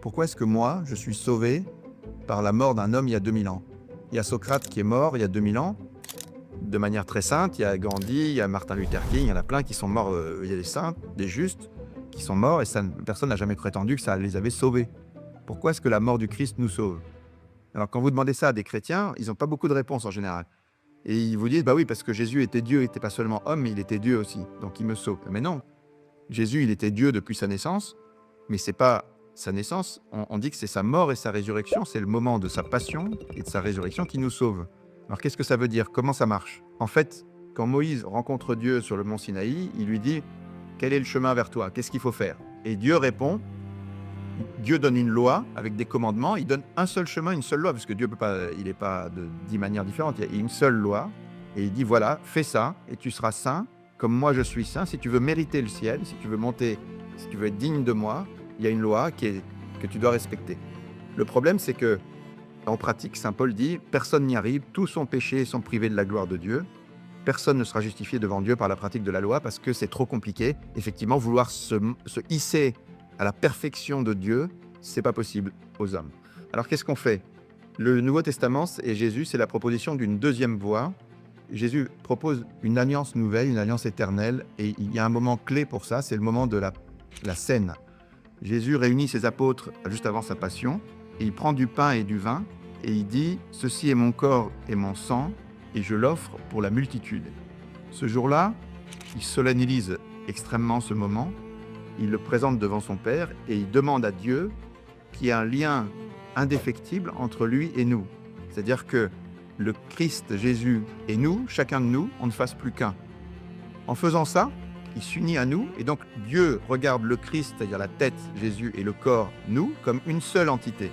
Pourquoi est-ce que moi, je suis sauvé par la mort d'un homme il y a 2000 ans? Il y a Socrate qui est mort il y a 2000 ans, de manière très sainte. Il y a Gandhi, il y a Martin Luther King, il y en a plein qui sont morts. Il y a des saints, des justes, qui sont morts et personne n'a jamais prétendu que ça les avait sauvés. Pourquoi est-ce que la mort du Christ nous sauve? Alors quand vous demandez ça à des chrétiens, ils n'ont pas beaucoup de réponses en général. Et ils vous disent, bah oui, parce que Jésus était Dieu, il n'était pas seulement homme, mais il était Dieu aussi, donc il me sauve. Mais non, Jésus, il était Dieu depuis sa naissance, mais c'est pas sa naissance. On dit que c'est sa mort et sa résurrection, c'est le moment de sa passion et de sa résurrection qui nous sauve. Alors qu'est-ce que ça veut dire? Comment ça marche? En fait, quand Moïse rencontre Dieu sur le mont Sinaï, il lui dit, quel est le chemin vers toi? Qu'est-ce qu'il faut faire? Et Dieu répond, Dieu donne une loi avec des commandements, il donne un seul chemin, une seule loi, parce que Dieu peut pas, il n'est pas de 10 manières différentes, il y a une seule loi, et il dit voilà, fais ça, et tu seras saint, comme moi je suis saint. Si tu veux mériter le ciel, si tu veux monter, si tu veux être digne de moi, il y a une loi que tu dois respecter. Le problème, c'est que, en pratique, saint Paul dit, personne n'y arrive, tous sont péchés et sont privés de la gloire de Dieu. Personne ne sera justifié devant Dieu par la pratique de la loi, parce que c'est trop compliqué. Effectivement, vouloir se hisser à la perfection de Dieu, c'est pas possible aux hommes. Alors qu'est-ce qu'on fait? Le Nouveau Testament et Jésus, c'est la proposition d'une deuxième voie. Jésus propose une alliance nouvelle, une alliance éternelle, et il y a un moment clé pour ça, c'est le moment de la scène. Jésus réunit ses apôtres juste avant sa passion, et il prend du pain et du vin, et il dit « Ceci est mon corps et mon sang, et je l'offre pour la multitude ». Ce jour-là, il solennise extrêmement ce moment, il le présente devant son Père et il demande à Dieu qu'il y ait un lien indéfectible entre lui et nous. C'est-à-dire que le Christ, Jésus et nous, chacun de nous, on ne fasse plus qu'un. En faisant ça, il s'unit à nous et donc Dieu regarde le Christ, c'est-à-dire la tête, Jésus, et le corps, nous, comme une seule entité.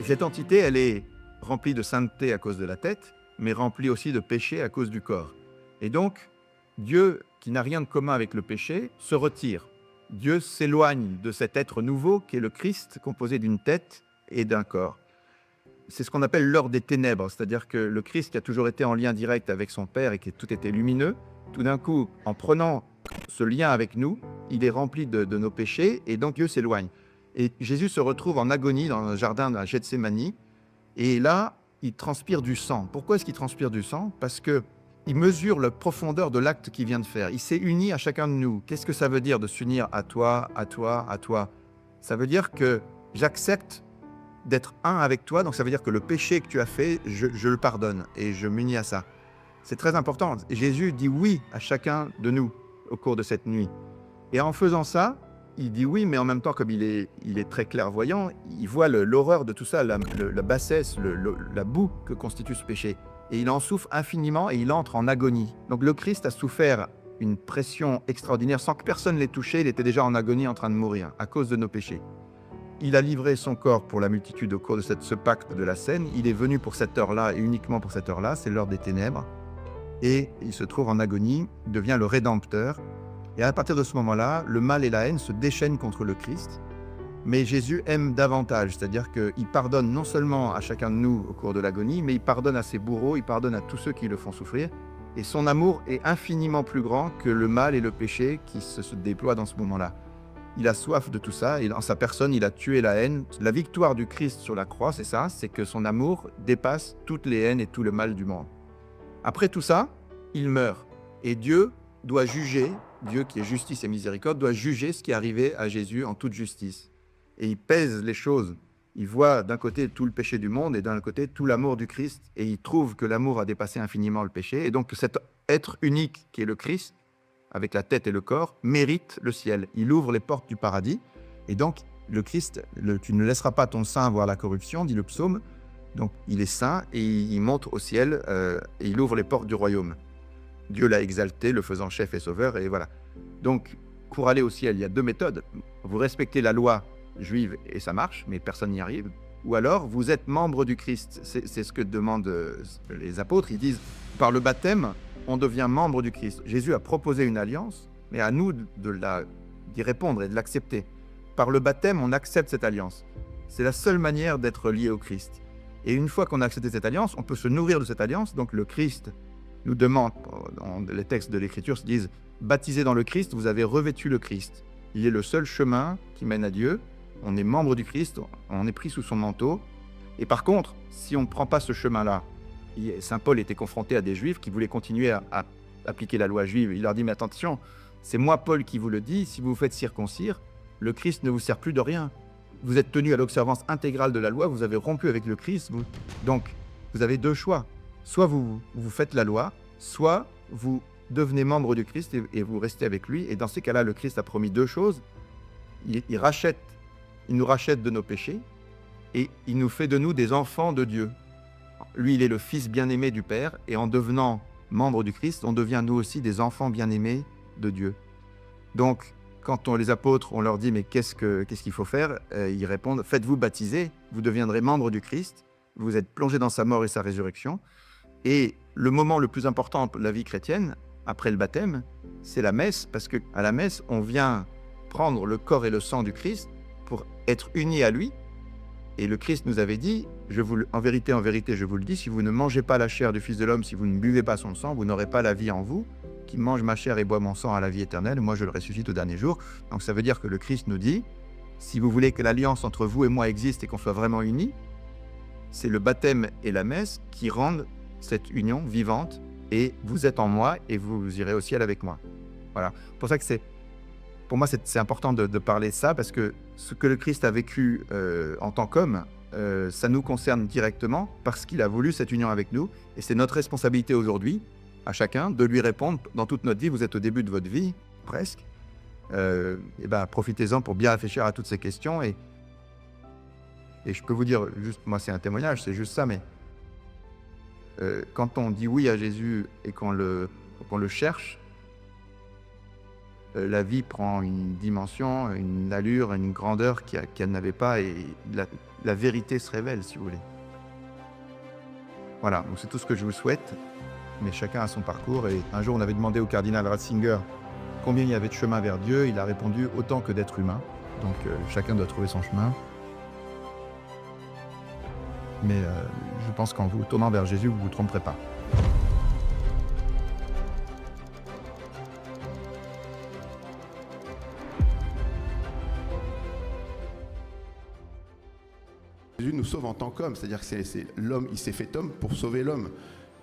Et cette entité, elle est remplie de sainteté à cause de la tête, mais remplie aussi de péché à cause du corps. Et donc, Dieu, qui n'a rien de commun avec le péché, se retire. Dieu s'éloigne de cet être nouveau qui est le Christ, composé d'une tête et d'un corps. C'est ce qu'on appelle l'heure des ténèbres, c'est-à-dire que le Christ, qui a toujours été en lien direct avec son Père et qui tout était lumineux, tout d'un coup, en prenant ce lien avec nous, il est rempli de nos péchés et donc Dieu s'éloigne. Et Jésus se retrouve en agonie dans le jardin de Gethsémani et là, il transpire du sang. Pourquoi est-ce qu'il transpire du sang? Parce que il mesure la profondeur de l'acte qu'il vient de faire. Il s'est uni à chacun de nous. Qu'est-ce que ça veut dire de s'unir à toi, à toi, à toi? Ça veut dire que j'accepte d'être un avec toi. Donc ça veut dire que le péché que tu as fait, je le pardonne et je m'unis à ça. C'est très important. Jésus dit oui à chacun de nous au cours de cette nuit. Et en faisant ça, il dit oui, mais en même temps, comme il est très clairvoyant, il voit l'horreur de tout ça, la bassesse, la boue que constitue ce péché. Et il en souffre infiniment et il entre en agonie. Donc le Christ a souffert une pression extraordinaire sans que personne l'ait touché. Il était déjà en agonie en train de mourir à cause de nos péchés. Il a livré son corps pour la multitude au cours de ce pacte de la scène. Il est venu pour cette heure-là et uniquement pour cette heure-là. C'est l'heure des ténèbres. Et il se trouve en agonie, il devient le Rédempteur. Et à partir de ce moment-là, le mal et la haine se déchaînent contre le Christ. Mais Jésus aime davantage, c'est-à-dire qu'il pardonne non seulement à chacun de nous au cours de l'agonie, mais il pardonne à ses bourreaux, il pardonne à tous ceux qui le font souffrir. Et son amour est infiniment plus grand que le mal et le péché qui se déploient dans ce moment-là. Il a soif de tout ça, et dans sa personne, il a tué la haine. La victoire du Christ sur la croix, c'est ça, c'est que son amour dépasse toutes les haines et tout le mal du monde. Après tout ça, il meurt. Et Dieu doit juger, Dieu qui est justice et miséricorde, doit juger ce qui est arrivé à Jésus en toute justice. Et il pèse les choses. Il voit d'un côté tout le péché du monde et d'un côté tout l'amour du Christ. Et il trouve que l'amour a dépassé infiniment le péché. Et donc cet être unique qui est le Christ, avec la tête et le corps, mérite le ciel. Il ouvre les portes du paradis. Et donc le Christ, tu ne laisseras pas ton saint voir la corruption, dit le psaume. Donc il est saint et il monte au ciel et il ouvre les portes du royaume. Dieu l'a exalté, le faisant chef et sauveur. Et voilà. Donc pour aller au ciel, il y a deux méthodes. Vous respectez la loi juive et ça marche, mais personne n'y arrive. Ou alors, vous êtes membre du Christ. C'est ce que demandent les apôtres. Ils disent, par le baptême, on devient membre du Christ. Jésus a proposé une alliance, mais à nous d'y répondre et de l'accepter. Par le baptême, on accepte cette alliance. C'est la seule manière d'être lié au Christ. Et une fois qu'on a accepté cette alliance, on peut se nourrir de cette alliance. Donc le Christ nous demande, dans les textes de l'Écriture se disent, baptisés dans le Christ, vous avez revêtu le Christ. Il est le seul chemin qui mène à Dieu. on est membre du Christ, on est pris sous son manteau. Et par contre, si on ne prend pas ce chemin-là, Saint Paul était confronté à des Juifs qui voulaient continuer à appliquer la loi juive. Il leur dit, mais attention, c'est moi Paul qui vous le dis, si vous vous faites circoncire, le Christ ne vous sert plus de rien. Vous êtes tenu à l'observance intégrale de la loi, vous avez rompu avec le Christ. Donc, vous avez deux choix. Soit vous faites la loi, soit vous devenez membre du Christ et vous restez avec lui. Et dans ces cas-là, le Christ a promis deux choses. Il nous rachète de nos péchés et il nous fait de nous des enfants de Dieu. Lui, il est le Fils bien-aimé du Père et en devenant membre du Christ, on devient nous aussi des enfants bien-aimés de Dieu. Donc, quand les apôtres, on leur dit « mais qu'est-ce qu'il faut faire ?» Ils répondent « faites-vous baptiser, vous deviendrez membre du Christ, vous êtes plongés dans sa mort et sa résurrection. » Et le moment le plus important de la vie chrétienne, après le baptême, c'est la messe, parce qu'à la messe, on vient prendre le corps et le sang du Christ pour être unis à lui. Et le Christ nous avait dit, en vérité, je vous le dis, si vous ne mangez pas la chair du Fils de l'homme, si vous ne buvez pas son sang, vous n'aurez pas la vie en vous. Qui mange ma chair et boit mon sang à la vie éternelle, moi je le ressuscite au dernier jour. Donc ça veut dire que le Christ nous dit, si vous voulez que l'alliance entre vous et moi existe et qu'on soit vraiment unis, c'est le baptême et la messe qui rendent cette union vivante, et vous êtes en moi et vous irez au ciel avec moi. Voilà. Pour ça que pour moi c'est important de parler de ça, parce que ce que le Christ a vécu en tant qu'homme, ça nous concerne directement parce qu'il a voulu cette union avec nous, et c'est notre responsabilité aujourd'hui, à chacun, de lui répondre dans toute notre vie. Vous êtes au début de votre vie, presque. Profitez-en pour bien réfléchir à toutes ces questions. Et je peux vous dire, juste, moi c'est un témoignage, c'est juste ça, mais quand on dit oui à Jésus et qu'on le cherche, la vie prend une dimension, une allure, une grandeur qu'elle n'avait pas, et la vérité se révèle, si vous voulez. Voilà, donc c'est tout ce que je vous souhaite. Mais chacun a son parcours. Et un jour, on avait demandé au cardinal Ratzinger combien il y avait de chemin vers Dieu. Il a répondu autant que d'êtres humains. Donc chacun doit trouver son chemin. Mais je pense qu'en vous tournant vers Jésus, vous ne vous tromperez pas. Jésus nous sauve en tant qu'homme, c'est-à-dire que c'est l'homme, il s'est fait homme pour sauver l'homme.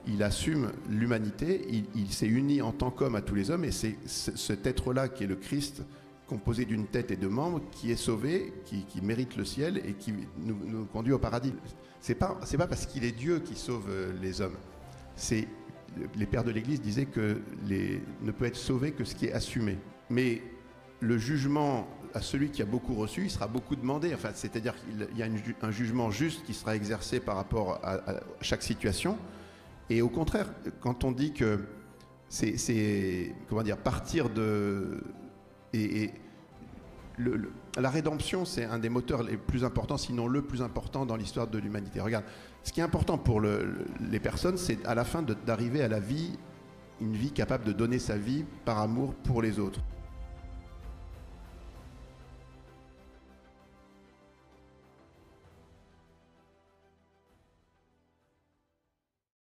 Il assume l'humanité, il s'est uni en tant qu'homme à tous les hommes, et c'est cet être-là qui est le Christ, composé d'une tête et de membres, qui est sauvé, qui mérite le ciel et qui nous conduit au paradis. C'est pas parce qu'il est Dieu qui sauve les hommes. Les pères de l'Église disaient que ne peut être sauvé que ce qui est assumé. Mais le jugement à celui qui a beaucoup reçu, il sera beaucoup demandé. Enfin, c'est-à-dire qu'il y a un jugement juste qui sera exercé par rapport à chaque situation. Et au contraire, quand on dit que c'est partir de... la rédemption, c'est un des moteurs les plus importants, sinon le plus important dans l'histoire de l'humanité. Regarde, ce qui est important pour les personnes, c'est à la fin d'arriver à la vie, une vie capable de donner sa vie par amour pour les autres.